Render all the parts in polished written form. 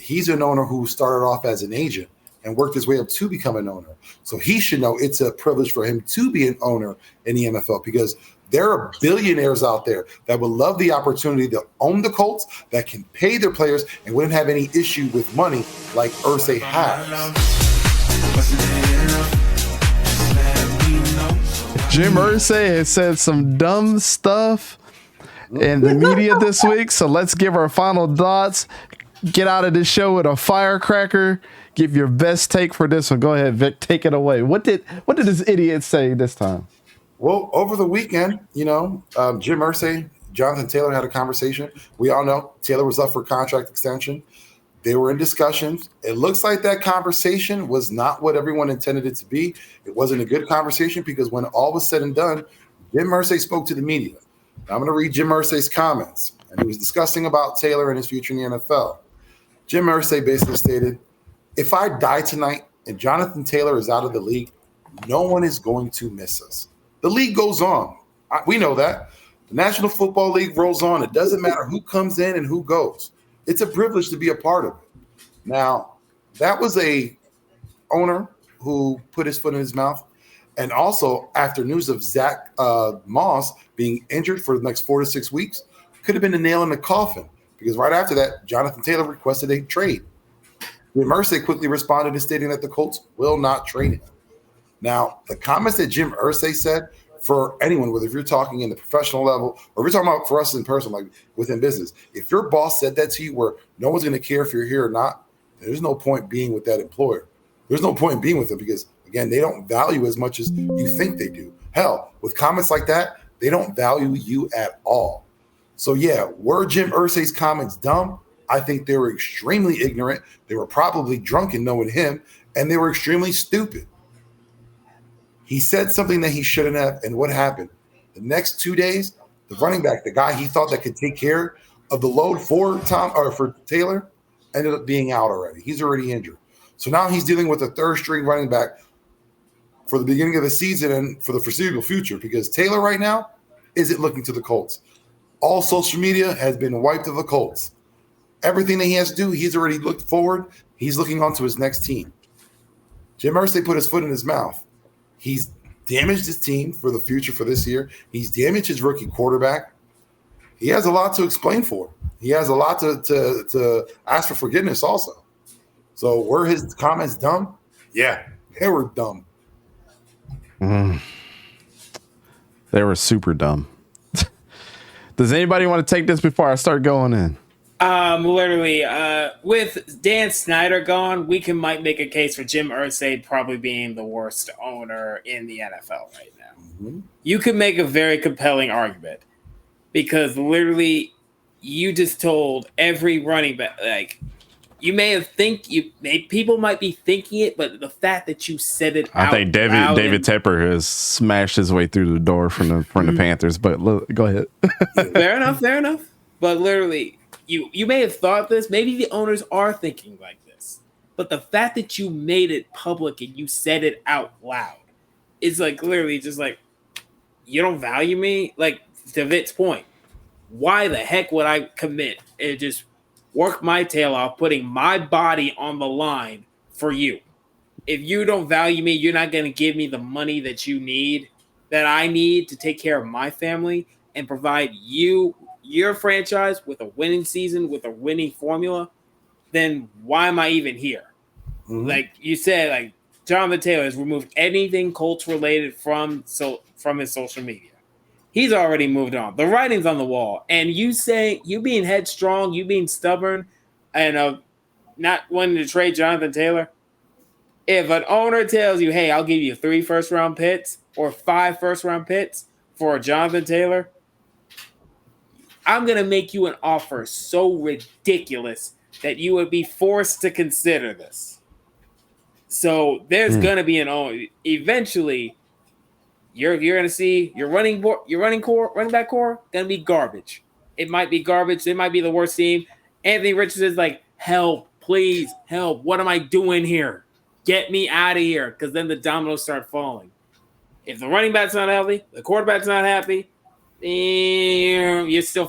He's an owner who started off as an agent and worked his way up to become an owner. So he should know it's a privilege for him to be an owner in the NFL because there are billionaires out there that would love the opportunity to own the Colts, that can pay their players and wouldn't have any issue with money like Irsay has. Jim Irsay has said some dumb stuff in the media this week, so let's give our final thoughts. Get out of this show with a firecracker. Give your best take for this one. Go ahead, Vic. Take it away. What did this idiot say this time? Well, over the weekend, Jim Irsay, Jonathan Taylor had a conversation. We all know Taylor was up for contract extension. They were in discussions. It looks like that conversation was not what everyone intended it to be. It wasn't a good conversation because when all was said and done, Jim Irsay spoke to the media. Now, I'm going to read Jim Irsay's comments. And he was discussing about Taylor and his future in the NFL. Jim Irsay basically stated, if I die tonight and Jonathan Taylor is out of the league, no one is going to miss us. The league goes on. We know that. The National Football League rolls on. It doesn't matter who comes in and who goes. It's a privilege to be a part of it. Now, that was a owner who put his foot in his mouth. And also, after news of Zach Moss being injured for the next 4 to 6 weeks, could have been the nail in the coffin. Because right after that, Jonathan Taylor requested a trade. Jim Irsay quickly responded to stating that the Colts will not trade him. Now, the comments that Jim Irsay said for anyone, whether if you're talking in the professional level or if you're talking about for us in person, like within business, if your boss said that to you where no one's going to care if you're here or not, there's no point being with that employer. There's no point being with them because, again, they don't value as much as you think they do. Hell, with comments like that, they don't value you at all. So, yeah, were Jim Irsay's comments dumb? I think they were extremely ignorant. They were probably drunk in knowing him, and they were extremely stupid. He said something that he shouldn't have, and what happened? The next 2 days, the running back, the guy he thought that could take care of the load for Taylor, ended up being out already. He's already injured. So now he's dealing with a third-string running back for the beginning of the season and for the foreseeable future because Taylor right now isn't looking to the Colts. All social media has been wiped of the Colts. Everything that he has to do, he's already looked forward. He's looking on to his next team. Jim Irsay put his foot in his mouth. He's damaged his team for the future for this year. He's damaged his rookie quarterback. He has a lot to explain for. He has a lot to ask for forgiveness also. So were his comments dumb? Yeah, they were dumb. They were super dumb. Does anybody want to take this before I start going in? Literally, with Dan Snyder gone, we might make a case for Jim Irsay probably being the worst owner in the NFL right now. Mm-hmm. You could make a very compelling argument because literally, you just told every running back, like people might be thinking it, but the fact that you said it, I think David Tepper has smashed his way through the door from the Panthers. But go ahead. Fair enough. But literally. You may have thought this. Maybe the owners are thinking like this. But the fact that you made it public and you said it out loud is like literally just like, you don't value me? Like, to Vit's point, why the heck would I commit and just work my tail off putting my body on the line for you? If you don't value me, you're not going to give me the money that I need to take care of my family and provide your franchise with a winning season, with a winning formula, then why am I even here? Mm-hmm. Like you said, like Jonathan Taylor has removed anything Colts related from his social media. He's already moved on. The writing's on the wall. And you being headstrong, you being stubborn, and not wanting to trade Jonathan Taylor. If an owner tells you, hey, I'll give you 3 first-round picks or 5 first-round picks for Jonathan Taylor, I'm going to make you an offer so ridiculous that you would be forced to consider this. So there's going to be an owner. Eventually, you're going to see your running back core going to be garbage. It might be garbage. It might be the worst team. Anthony Richardson's like, help, please, help. What am I doing here? Get me out of here, because then the dominoes start falling. If the running back's not healthy, the quarterback's not happy, you're still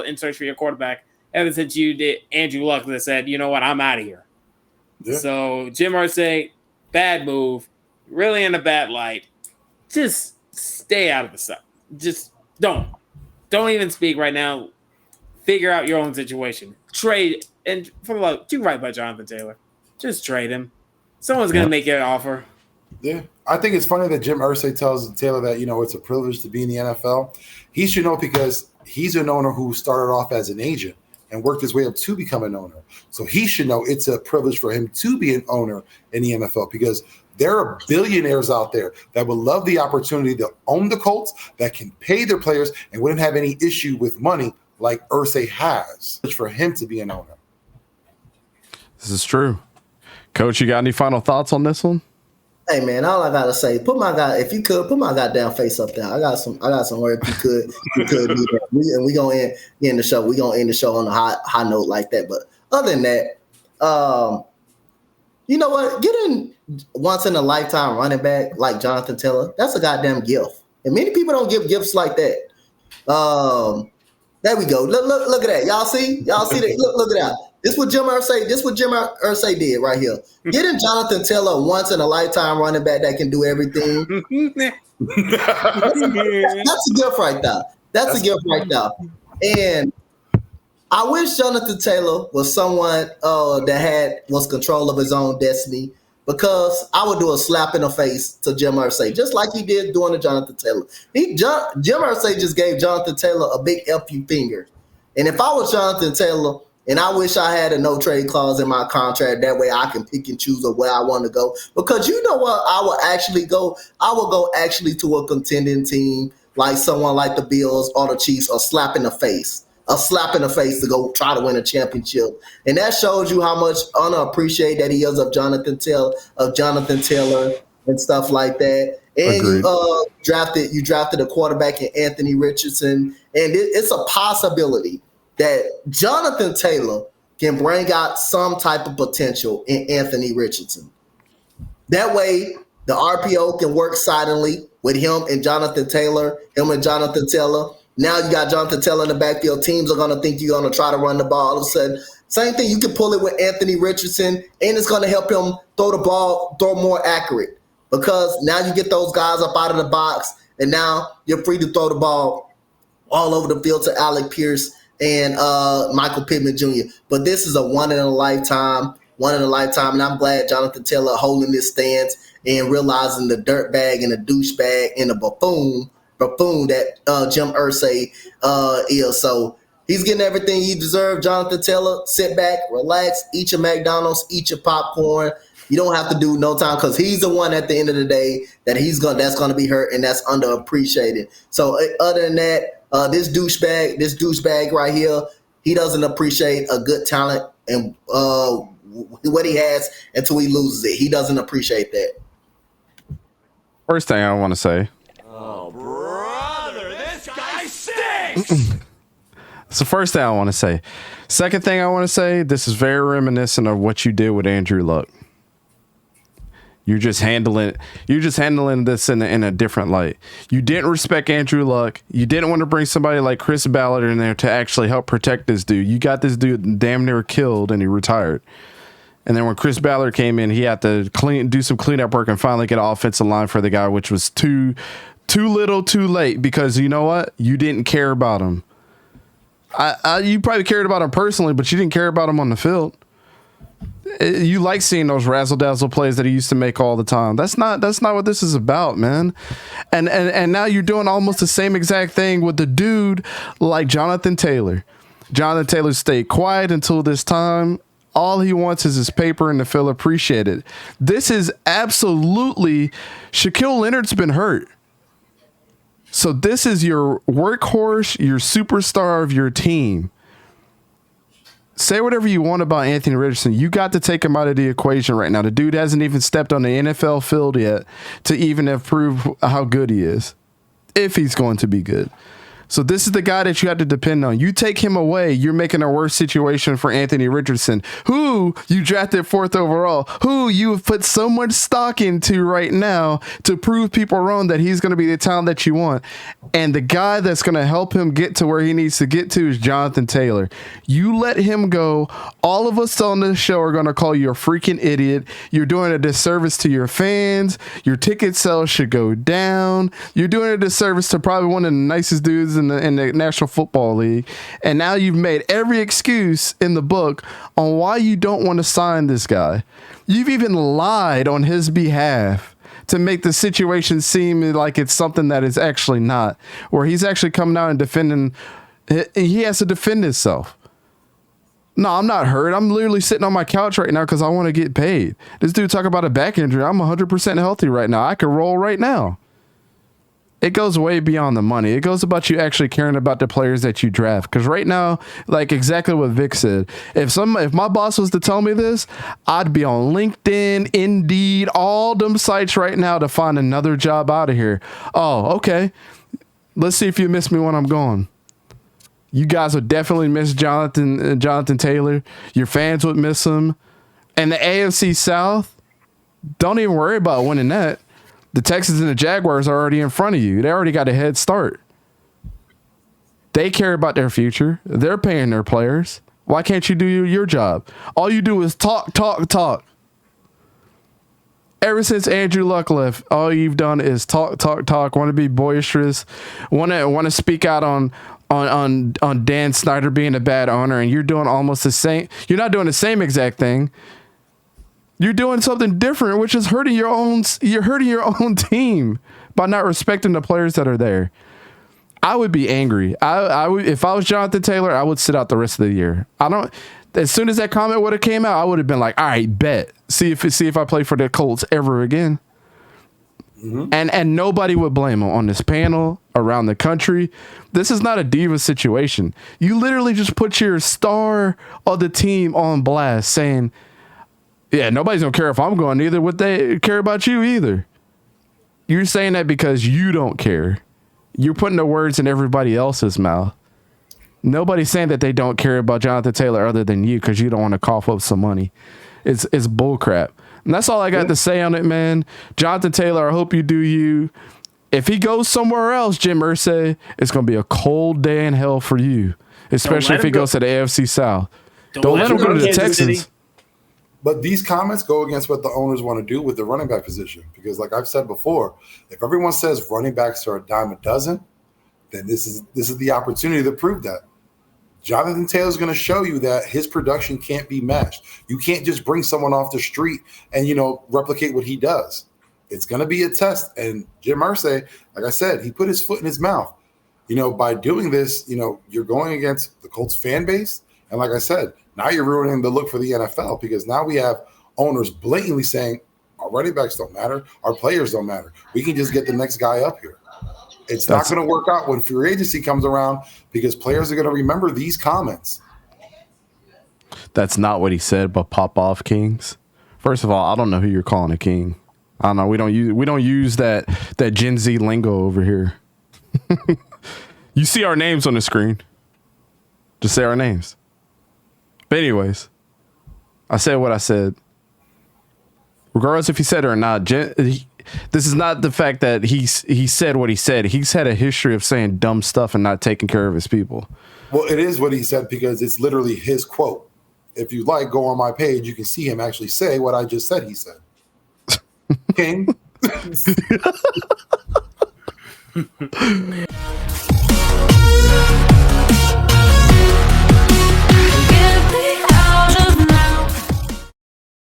in search for your quarterback, ever since you did Andrew Luck that said, you know what, I'm out of here. Yeah. So Jim Irsay, bad move, really in a bad light. Just stay out of the stuff. Just don't even speak right now. Figure out your own situation. Trade, and for the love, do right by Jonathan Taylor. Just trade him. Someone's gonna make you an offer. Yeah, I think it's funny that Jim Irsay tells Taylor that it's a privilege to be in the NFL. He should know because he's an owner who started off as an agent and worked his way up to become an owner. So he should know it's a privilege for him to be an owner in the NFL because there are billionaires out there that would love the opportunity to own the Colts, that can pay their players and wouldn't have any issue with money like Irsay has. It's for him to be an owner. This is true. Coach, you got any final thoughts on this one? Hey man, all I gotta say, if you could, put my goddamn face up there. I got some work. If you could do that. We gonna end the show. We gonna end the show on a high note like that. But other than that, you know what? Getting once in a lifetime running back like Jonathan Taylor, that's a goddamn gift. And many people don't give gifts like that. There we go. Look at that. Y'all see that? Look at that. This what Jim Irsay did right here. Getting Jonathan Taylor once in a lifetime running back that can do everything. That's a gift right there. That's a gift right there. And I wish Jonathan Taylor was someone that was control of his own destiny, because I would do a slap in the face to Jim Irsay, just like he did doing to Jonathan Taylor. Jim Irsay just gave Jonathan Taylor a big F you finger. And if I was Jonathan Taylor, and I wish I had a no trade clause in my contract, that way I can pick and choose of where I want to go. Because you know what, I would go to a contending team like someone like the Bills or the Chiefs, a slap in the face to go try to win a championship. And that shows you how much unappreciated that he is of Jonathan Taylor and stuff like that. And you drafted a quarterback in Anthony Richardson. And it's a possibility that Jonathan Taylor can bring out some type of potential in Anthony Richardson. That way, the RPO can work silently with him and Jonathan Taylor. Now you got Jonathan Taylor in the backfield. Teams are going to think you're going to try to run the ball. All of a sudden, same thing. You can pull it with Anthony Richardson, and it's going to help him throw more accurate, because now you get those guys up out of the box, and now you're free to throw the ball all over the field to Alec Pierce and Michael Pittman Jr. But this is a one in a lifetime, and I'm glad Jonathan Taylor holding this stance and realizing the dirtbag and the douchebag and the buffoon that Jim Irsay is. So he's getting everything he deserves. Jonathan Taylor, sit back, relax, eat your McDonald's, eat your popcorn. You don't have to do no time, because he's the one at the end of the day that's gonna be hurt and that's underappreciated. So other than that, this douchebag right here, he doesn't appreciate a good talent and what he has until he loses it. He doesn't appreciate that. First thing I want to say. Oh, brother, this guy stinks! It's the first thing I want to say. Second thing I want to say, this is very reminiscent of what you did with Andrew Luck. You're just handling this in a different light. You didn't respect Andrew Luck. You didn't want to bring somebody like Chris Ballard in there to actually help protect this dude. You got this dude damn near killed and he retired. And then when Chris Ballard came in, he had to do some cleanup work and finally get an offensive line for the guy, which was too little, too late, because you know what? You didn't care about him. You probably cared about him personally, but you didn't care about him on the field. You like seeing those razzle dazzle plays that he used to make all the time. That's not what this is about, man. And now you're doing almost the same exact thing with the dude like Jonathan Taylor. Jonathan Taylor stayed quiet until this time. All he wants is his paper and to feel appreciated. This is absolutely, Shaquille Leonard's been hurt. So this is your workhorse, your superstar of your team. Say whatever you want about Anthony Richardson. You got to take him out of the equation right now. The dude hasn't even stepped on the NFL field yet to even have proved how good he is, if he's going to be good. So this is the guy that you have to depend on. You take him away, you're making a worse situation for Anthony Richardson, who you drafted 4th overall, who you have put so much stock into right now to prove people wrong that he's going to be the talent that you want. And the guy that's going to help him get to where he needs to get to is Jonathan Taylor. You let him go. All of us on this show are going to call you a freaking idiot. You're doing a disservice to your fans. Your ticket sales should go down. You're doing a disservice to probably one of the nicest dudes in the National Football League. And now you've made every excuse in the book on why you don't want to sign this guy. You've even lied on his behalf to make the situation seem like it's something that is actually not, where he's actually coming out and defending. He has to defend himself. No, I'm not hurt. I'm literally sitting on my couch right now because I want to get paid. This dude talk about a back injury. I'm 100% healthy right now. I could roll right now. It goes way beyond the money. It goes about you actually caring about the players that you draft. Because right now, like exactly what Vic said, if my boss was to tell me this, I'd be on LinkedIn, Indeed, all them sites right now to find another job out of here. Oh, okay. Let's see if you miss me when I'm gone. You guys would definitely miss Jonathan Taylor. Your fans would miss him. And the AFC South, don't even worry about winning that. The Texans and the Jaguars are already in front of you. They already got a head start. They care about their future. They're paying their players. Why can't you do your job? All you do is talk. Ever since Andrew Luck left, all you've done is talk. Want to be boisterous. Want to speak out on Dan Snyder being a bad owner, and you're doing almost the same. You're not doing the same exact thing. You're doing something different, which is hurting your own. You're hurting your own team by not respecting the players that are there. I would be angry. I would, if I was Jonathan Taylor, I would sit out the rest of the year. As soon as that comment would have came out, I would have been like, all right, bet. See if I play for the Colts ever again. Mm-hmm. And nobody would blame him on this panel, around the country. This is not a diva situation. You literally just put your star of the team on blast saying, yeah, nobody's going to care if I'm going, neither would they care about you either. You're saying that because you don't care. You're putting the words in everybody else's mouth. Nobody's saying that they don't care about Jonathan Taylor other than you because you don't want to cough up some money. It's bullcrap. And that's all I got to say on it, man. Jonathan Taylor, I hope you do you. If he goes somewhere else, Jim Irsay, it's going to be a cold day in hell for you, especially if he goes to the AFC South. Don't let him go to the Texans. But these comments go against what the owners want to do with the running back position. Because like I've said before, if everyone says running backs are a dime a dozen, then this is the opportunity to prove that. Jonathan Taylor's going to show you that his production can't be matched. You can't just bring someone off the street and, replicate what he does. It's going to be a test. And Jim Irsay, like I said, he put his foot in his mouth. By doing this, you're going against the Colts fan base. And like I said, now you're ruining the look for the NFL because now we have owners blatantly saying our running backs don't matter. Our players don't matter. We can just get the next guy up here. It's not going to work out when free agency comes around because players are going to remember these comments. That's not what he said, but pop off kings. First of all, I don't know who you're calling a king. I don't know. We don't use that Gen Z lingo over here. You see our names on the screen. Just say our names. But anyways, I said what I said. Regardless if he said it or not, this is not the fact that he said what he said. He's had a history of saying dumb stuff and not taking care of his people. Well, it is what he said because it's literally his quote. If you like, go on my page. You can see him actually say what I just said he said. King.